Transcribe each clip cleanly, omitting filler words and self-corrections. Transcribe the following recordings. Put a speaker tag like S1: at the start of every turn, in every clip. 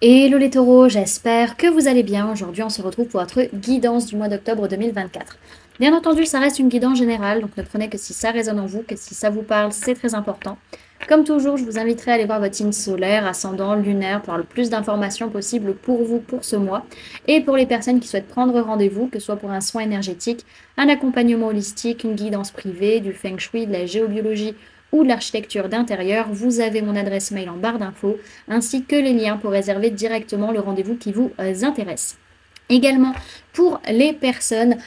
S1: Hello les taureaux, j'espère que vous allez bien. Aujourd'hui, on se retrouve pour votre guidance du mois d'octobre 2024. Bien entendu, ça reste une guidance générale, donc ne prenez que si ça résonne en vous, que si ça vous parle, c'est très important. Comme toujours, je vous inviterai à aller voir votre signe solaire, ascendant, lunaire, pour avoir le plus d'informations possible pour vous pour ce mois. Et pour les personnes qui souhaitent prendre rendez-vous, que ce soit pour un soin énergétique, un accompagnement holistique, une guidance privée, du feng shui, de la géobiologie ou de l'architecture d'intérieur, vous avez mon adresse mail en barre d'infos ainsi que les liens pour réserver directement le rendez-vous qui vous intéresse. Également, pour les personnes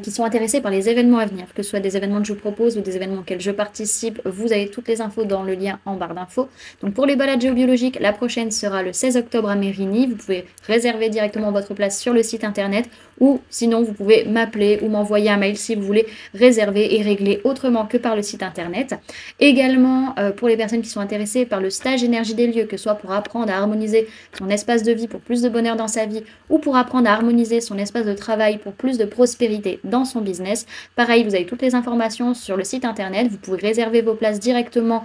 S1: qui sont intéressées par les événements à venir, que ce soit des événements que je vous propose ou des événements auxquels je participe, vous avez toutes les infos dans le lien en barre d'infos. Donc pour les balades géobiologiques, la prochaine sera le 16 octobre à Mérigny. Vous pouvez réserver directement votre place sur le site internet ou sinon vous pouvez m'appeler ou m'envoyer un mail si vous voulez réserver et régler autrement que par le site internet. Également, pour les personnes qui sont intéressées par le stage énergie des lieux, que ce soit pour apprendre à harmoniser son espace de vie pour plus de bonheur dans sa vie ou pour apprendre à harmoniser son espace de travail pour plus de prospérité dans son business. Pareil, vous avez toutes les informations sur le site internet. Vous pouvez réserver vos places directement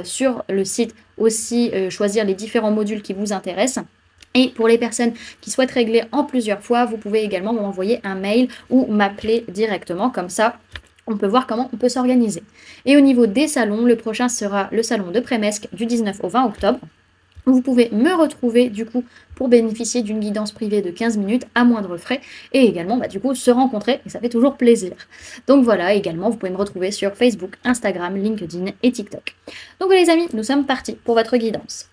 S1: sur le site, aussi choisir les différents modules qui vous intéressent. Et pour les personnes qui souhaitent régler en plusieurs fois, vous pouvez également m'envoyer un mail ou m'appeler directement. Comme ça, on peut voir comment on peut s'organiser. Et au niveau des salons, le prochain sera le salon de Prémesque du 19 au 20 octobre. Vous pouvez me retrouver du coup pour bénéficier d'une guidance privée de 15 minutes à moindre frais et également du coup se rencontrer et ça fait toujours plaisir. Donc voilà, également vous pouvez me retrouver sur Facebook, Instagram, LinkedIn et TikTok. Donc les amis, nous sommes partis pour votre guidance.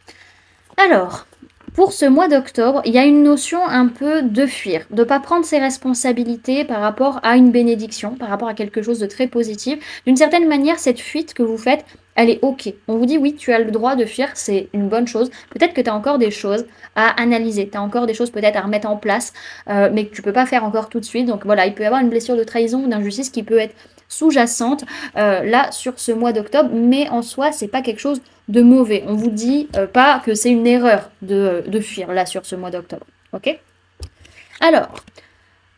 S1: Alors, pour ce mois d'octobre, il y a une notion un peu de fuir, de ne pas prendre ses responsabilités par rapport à une bénédiction, par rapport à quelque chose de très positif. D'une certaine manière, cette fuite que vous faites, elle est OK. On vous dit oui, tu as le droit de fuir, c'est une bonne chose. Peut-être que tu as encore des choses à analyser, tu as encore des choses peut-être à remettre en place, mais que tu ne peux pas faire encore tout de suite. Donc voilà, il peut y avoir une blessure de trahison ou d'injustice qui peut être sous-jacente là sur ce mois d'octobre, mais en soi, c'est pas quelque chose de mauvais. On vous dit pas que c'est une erreur de fuir là sur ce mois d'octobre. Ok? Alors,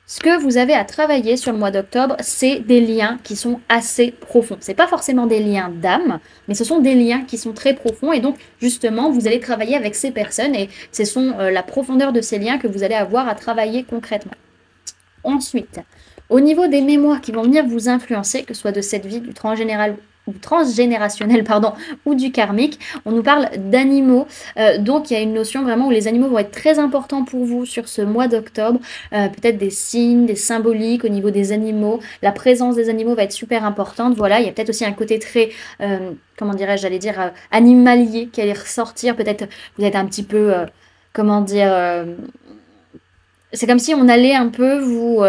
S1: ce que vous avez à travailler sur le mois d'octobre, c'est des liens qui sont assez profonds. C'est pas forcément des liens d'âme, mais ce sont des liens qui sont très profonds et donc justement vous allez travailler avec ces personnes et ce sont la profondeur de ces liens que vous allez avoir à travailler concrètement. Ensuite, au niveau des mémoires qui vont venir vous influencer, que ce soit de cette vie, du transgénérationnel, pardon, ou du karmique, on nous parle d'animaux. Donc il y a une notion vraiment où les animaux vont être très importants pour vous sur ce mois d'octobre. Peut-être des signes, des symboliques au niveau des animaux. La présence des animaux va être super importante. Voilà, il y a peut-être aussi un côté très, comment dirais-je, j'allais dire, animalier qui allait ressortir. Peut-être vous êtes un petit peu, comment dire... c'est comme si on allait un peu vous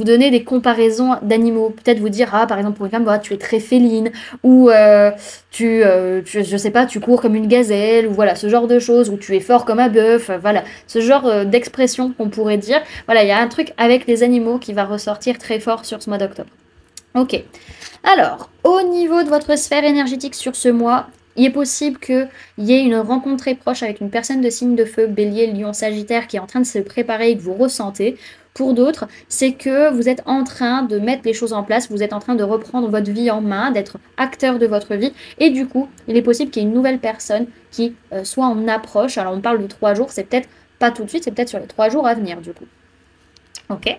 S1: donner des comparaisons d'animaux. Peut-être vous dire, ah, par exemple, pour une femme, bah, tu es très féline, ou je sais pas, tu cours comme une gazelle, ou voilà, ce genre de choses, ou tu es fort comme un bœuf, voilà, ce genre d'expression qu'on pourrait dire. Voilà, il y a un truc avec les animaux qui va ressortir très fort sur ce mois d'octobre. Ok. Alors, au niveau de votre sphère énergétique sur ce mois, il est possible qu'il y ait une rencontre très proche avec une personne de signe de feu, bélier, lion, sagittaire, qui est en train de se préparer et que vous ressentez. Pour d'autres, c'est que vous êtes en train de mettre les choses en place, vous êtes en train de reprendre votre vie en main, d'être acteur de votre vie. Et du coup, il est possible qu'il y ait une nouvelle personne qui soit en approche. Alors, on parle de 3 jours, c'est peut-être pas tout de suite, c'est peut-être sur les 3 jours à venir, du coup. Ok?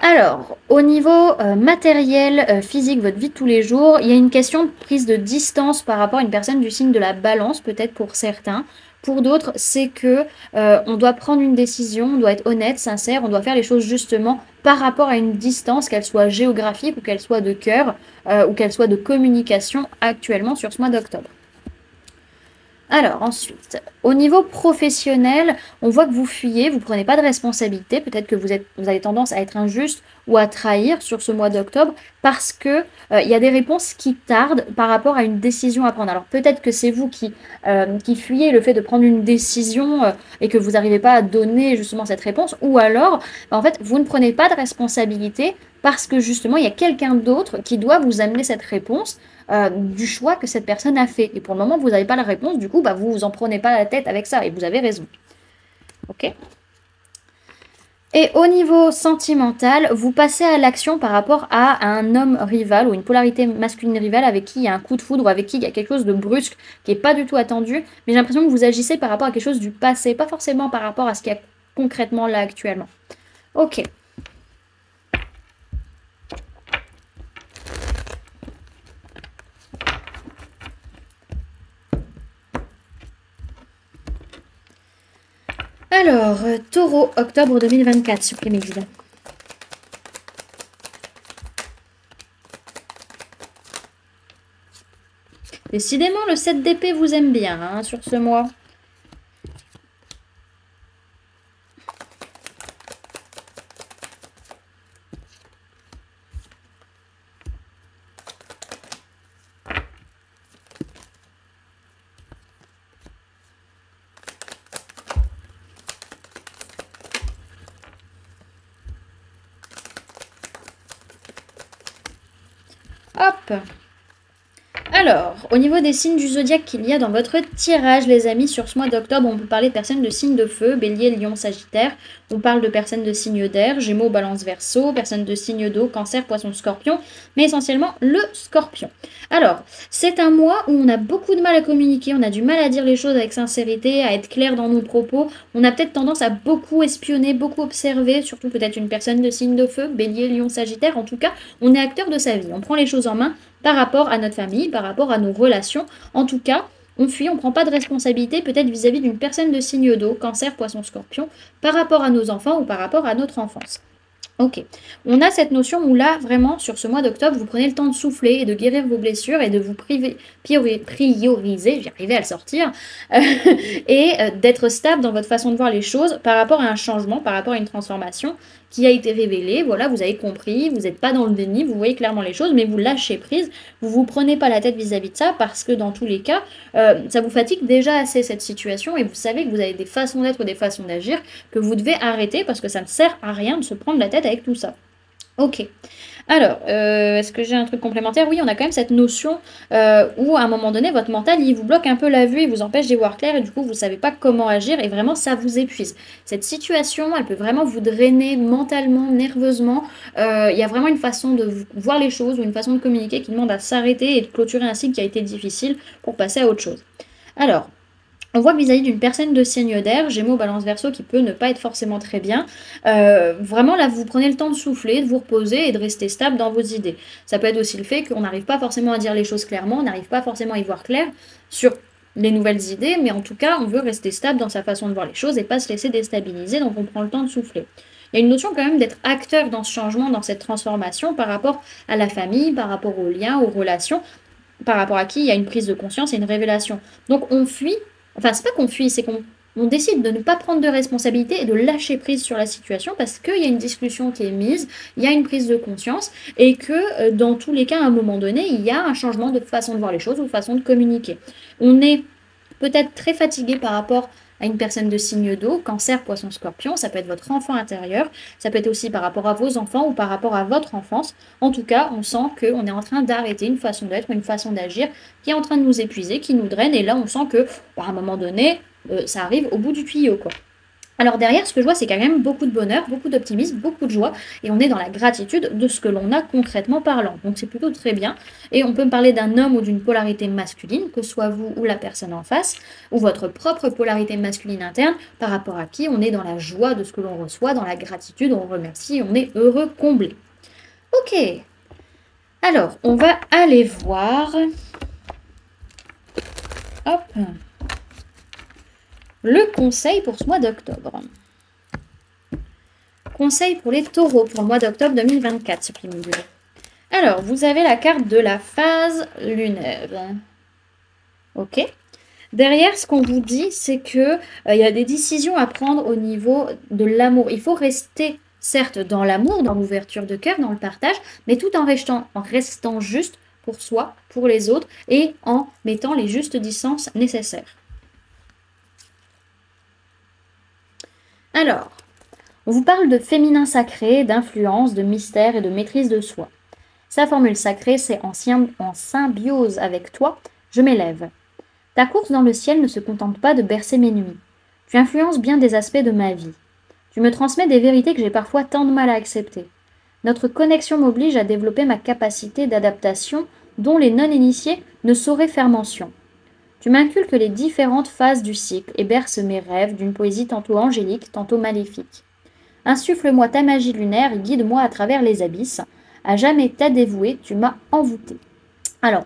S1: Alors, au niveau matériel, physique, votre vie de tous les jours, il y a une question de prise de distance par rapport à une personne du signe de la balance, peut-être pour certains. Pour d'autres, c'est que on doit prendre une décision, on doit être honnête, sincère, on doit faire les choses justement par rapport à une distance, qu'elle soit géographique ou qu'elle soit de cœur ou qu'elle soit de communication actuellement sur ce mois d'octobre. Alors ensuite, au niveau professionnel, on voit que vous fuyez, vous ne prenez pas de responsabilité. Peut-être que vous avez tendance à être injuste ou à trahir sur ce mois d'octobre parce que il y a des réponses qui tardent par rapport à une décision à prendre. Alors peut-être que c'est vous qui fuyez le fait de prendre une décision et que vous n'arrivez pas à donner justement cette réponse, ou alors en fait vous ne prenez pas de responsabilité parce que justement il y a quelqu'un d'autre qui doit vous amener cette réponse du choix que cette personne a fait. Et pour le moment, vous n'avez pas la réponse, du coup, bah, vous ne vous en prenez pas la tête avec ça, et vous avez raison. Ok? Alors, au niveau matériel, physique, votre vie de tous les jours, il y a une question de prise de distance par rapport à une personne du signe de la balance, peut-être pour certains. Pour d'autres, c'est que vous êtes en train de mettre les choses en place, vous êtes en train de reprendre votre vie en main, d'être acteur de votre vie. Et du coup, il est possible qu'il y ait une nouvelle personne qui soit en approche. Alors, peut-être vous dire, ah, par exemple, pour une femme, bah, tu es très féline, ou tu es fort comme un bœuf, voilà, ce genre de choses. Voilà, il y a un truc avec les animaux qui va ressortir très fort sur ce mois d'octobre. Ok? Alors, Et au niveau sentimental, vous passez à l'action par rapport à un homme rival ou une polarité masculine rivale avec qui il y a un coup de foudre ou avec qui il y a quelque chose de brusque qui n'est pas du tout attendu. Mais j'ai l'impression que vous agissez par rapport à quelque chose du passé, pas forcément par rapport à ce qu'il y a concrètement là actuellement. Ok. Alors, Taureau, octobre 2024, supprimez guide. Décidément, le 7 d'épée vous aime bien hein, sur ce mois. Hop. Alors, au niveau des signes du zodiaque qu'il y a dans votre tirage, les amis, sur ce mois d'octobre, on peut parler de personnes de signes de feu, bélier, lion, sagittaire. On parle de personnes de signes d'air, gémeaux, balance, verseau, personnes de signes d'eau, cancer, poisson, scorpion, mais essentiellement le scorpion. Alors, c'est un mois où on a beaucoup de mal à communiquer, on a du mal à dire les choses avec sincérité, à être clair dans nos propos. On a peut-être tendance à beaucoup espionner, beaucoup observer, surtout peut-être une personne de signe de feu, bélier, lion, sagittaire. En tout cas, on est acteur de sa vie, on prend les choses en main par rapport à notre famille, par rapport à nos relations. En tout cas, on fuit, on ne prend pas de responsabilité peut-être vis-à-vis d'une personne de signe d'eau, cancer, poisson, scorpion, par rapport à nos enfants ou par rapport à notre enfance. Ok, on a cette notion où là, vraiment, sur ce mois d'octobre, vous prenez le temps de souffler et de guérir vos blessures et de vous prioriser, j'arrivais à le sortir, et d'être stable dans votre façon de voir les choses par rapport à un changement, par rapport à une transformation qui a été révélée. Voilà, vous avez compris, vous n'êtes pas dans le déni, vous voyez clairement les choses, mais vous lâchez prise, vous prenez pas la tête vis-à-vis de ça parce que dans tous les cas, ça vous fatigue déjà assez cette situation et vous savez que vous avez des façons d'être ou des façons d'agir que vous devez arrêter parce que ça ne sert à rien de se prendre la tête avec tout ça. Ok. Alors, est-ce que j'ai un truc complémentaire? Oui, on a quand même cette notion où à un moment donné, votre mental, il vous bloque un peu la vue, il vous empêche d'y voir clair et du coup, vous ne savez pas comment agir et vraiment, ça vous épuise. Cette situation, elle peut vraiment vous drainer mentalement, nerveusement. Il y a vraiment une façon de voir les choses ou une façon de communiquer qui demande à s'arrêter et de clôturer un cycle qui a été difficile pour passer à autre chose. Alors, on voit que vis-à-vis d'une personne de signe d'air, Gémeaux, Balance, Verseau, qui peut ne pas être forcément très bien, vraiment là, vous prenez le temps de souffler, de vous reposer et de rester stable dans vos idées. Ça peut être aussi le fait qu'on n'arrive pas forcément à dire les choses clairement, on n'arrive pas forcément à y voir clair sur les nouvelles idées, mais en tout cas, on veut rester stable dans sa façon de voir les choses et pas se laisser déstabiliser, donc on prend le temps de souffler. Il y a une notion quand même d'être acteur dans ce changement, dans cette transformation par rapport à la famille, par rapport aux liens, aux relations, par rapport à qui il y a une prise de conscience et une révélation. Donc on fuit. Enfin, c'est pas qu'on fuit, c'est qu'on décide de ne pas prendre de responsabilité et de lâcher prise sur la situation parce qu'il y a une discussion qui est mise, il y a une prise de conscience et que dans tous les cas, à un moment donné, il y a un changement de façon de voir les choses ou de façon de communiquer. On est peut-être très fatigué par rapport à une personne de signe d'eau, cancer, poisson, scorpion, ça peut être votre enfant intérieur, ça peut être aussi par rapport à vos enfants ou par rapport à votre enfance. En tout cas, on sent qu'on est en train d'arrêter une façon d'être, une façon d'agir qui est en train de nous épuiser, qui nous draine, et là on sent que, à un moment donné, ça arrive au bout du tuyau, quoi. Alors derrière, ce que je vois, c'est quand même beaucoup de bonheur, beaucoup d'optimisme, beaucoup de joie, et on est dans la gratitude de ce que l'on a concrètement parlant. Donc c'est plutôt très bien. Et on peut me parler d'un homme ou d'une polarité masculine, que ce soit vous ou la personne en face, ou votre propre polarité masculine interne, par rapport à qui on est dans la joie de ce que l'on reçoit, dans la gratitude, on remercie, on est heureux, comblé. Ok. Alors, on va aller voir. Hop. Le conseil pour ce mois d'octobre. Conseil pour les taureaux pour le mois d'octobre 2024, supprimez le. Alors, vous avez la carte de la phase lunaire. Ok. Derrière, ce qu'on vous dit, c'est que il y a des décisions à prendre au niveau de l'amour. Il faut rester, certes, dans l'amour, dans l'ouverture de cœur, dans le partage, mais tout en restant juste pour soi, pour les autres, et en mettant les justes distances nécessaires. Alors, on vous parle de féminin sacré, d'influence, de mystère et de maîtrise de soi. Sa formule sacrée, c'est en symbiose avec toi, je m'élève. Ta course dans le ciel ne se contente pas de bercer mes nuits. Tu influences bien des aspects de ma vie. Tu me transmets des vérités que j'ai parfois tant de mal à accepter. Notre connexion m'oblige à développer ma capacité d'adaptation dont les non-initiés ne sauraient faire mention. Tu m'inculques les différentes phases du cycle et berces mes rêves d'une poésie tantôt angélique, tantôt maléfique. Insuffle-moi ta magie lunaire et guide-moi à travers les abysses. À jamais ta dévouée, tu m'as envoûté. Alors,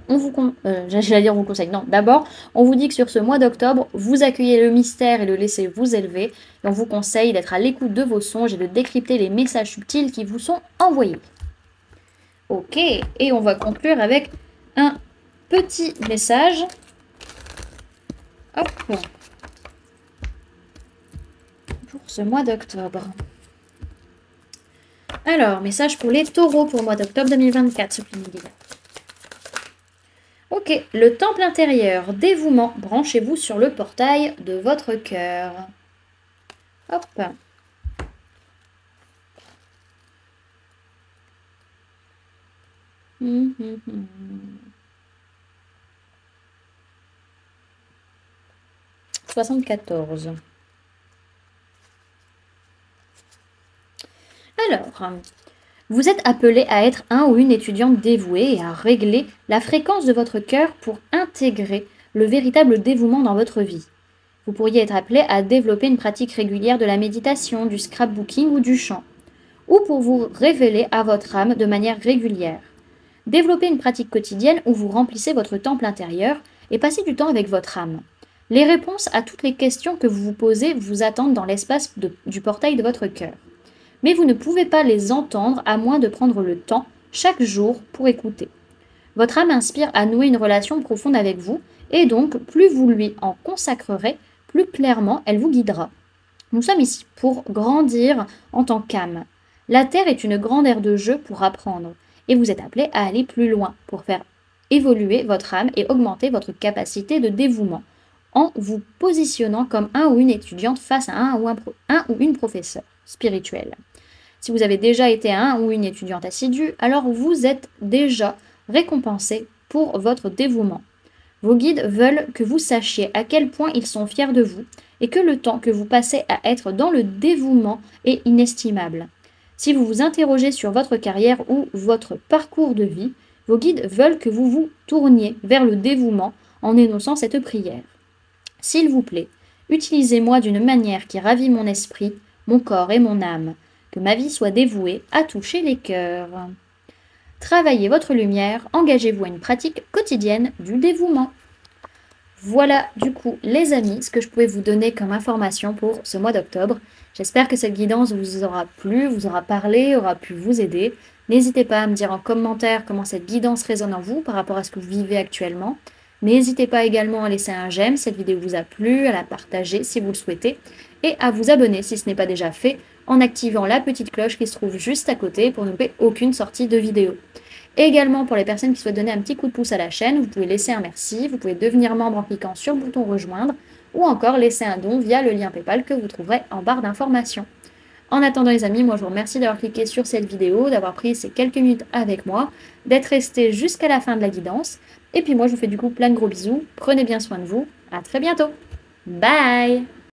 S1: j'allais dire on vous conseille. Non, d'abord, on vous dit que sur ce mois d'octobre, vous accueillez le mystère et le laissez vous élever. Et on vous conseille d'être à l'écoute de vos songes et de décrypter les messages subtils qui vous sont envoyés. Ok, et on va conclure avec un petit message. Hop. Pour ce mois d'octobre. Alors, message pour les taureaux pour le mois d'octobre 2024, ce guide. Ok, le temple intérieur, dévouement, branchez-vous sur le portail de votre cœur. Hop. Hum, hum, hum. 74. Alors, vous êtes appelé à être un ou une étudiante dévouée et à régler la fréquence de votre cœur pour intégrer le véritable dévouement dans votre vie. Vous pourriez être appelé à développer une pratique régulière de la méditation, du scrapbooking ou du chant, ou pour vous révéler à votre âme de manière régulière. Développez une pratique quotidienne où vous remplissez votre temple intérieur et passez du temps avec votre âme. Les réponses à toutes les questions que vous vous posez vous attendent dans l'espace du portail de votre cœur. Mais vous ne pouvez pas les entendre à moins de prendre le temps, chaque jour, pour écouter. Votre âme inspire à nouer une relation profonde avec vous, et donc plus vous lui en consacrerez, plus clairement elle vous guidera. Nous sommes ici pour grandir en tant qu'âme. La Terre est une grande aire de jeu pour apprendre, et vous êtes appelé à aller plus loin, pour faire évoluer votre âme et augmenter votre capacité de dévouement, en vous positionnant comme un ou une étudiante face à un ou une professeure spirituelle. Si vous avez déjà été un ou une étudiante assidue, alors vous êtes déjà récompensé pour votre dévouement. Vos guides veulent que vous sachiez à quel point ils sont fiers de vous et que le temps que vous passez à être dans le dévouement est inestimable. Si vous vous interrogez sur votre carrière ou votre parcours de vie, vos guides veulent que vous vous tourniez vers le dévouement en énonçant cette prière. S'il vous plaît, utilisez-moi d'une manière qui ravit mon esprit, mon corps et mon âme. Que ma vie soit dévouée à toucher les cœurs. Travaillez votre lumière, engagez-vous à une pratique quotidienne du dévouement. Voilà du coup les amis ce que je pouvais vous donner comme information pour ce mois d'octobre. J'espère que cette guidance vous aura plu, vous aura parlé, aura pu vous aider. N'hésitez pas à me dire en commentaire comment cette guidance résonne en vous par rapport à ce que vous vivez actuellement. N'hésitez pas également à laisser un j'aime si cette vidéo vous a plu, à la partager si vous le souhaitez et à vous abonner si ce n'est pas déjà fait en activant la petite cloche qui se trouve juste à côté pour ne louper aucune sortie de vidéo. Et également pour les personnes qui souhaitent donner un petit coup de pouce à la chaîne, vous pouvez laisser un merci, vous pouvez devenir membre en cliquant sur le bouton rejoindre ou encore laisser un don via le lien PayPal que vous trouverez en barre d'informations. En attendant les amis, moi je vous remercie d'avoir cliqué sur cette vidéo, d'avoir pris ces quelques minutes avec moi, d'être resté jusqu'à la fin de la guidance. Et puis moi je vous fais du coup plein de gros bisous, prenez bien soin de vous, à très bientôt. Bye!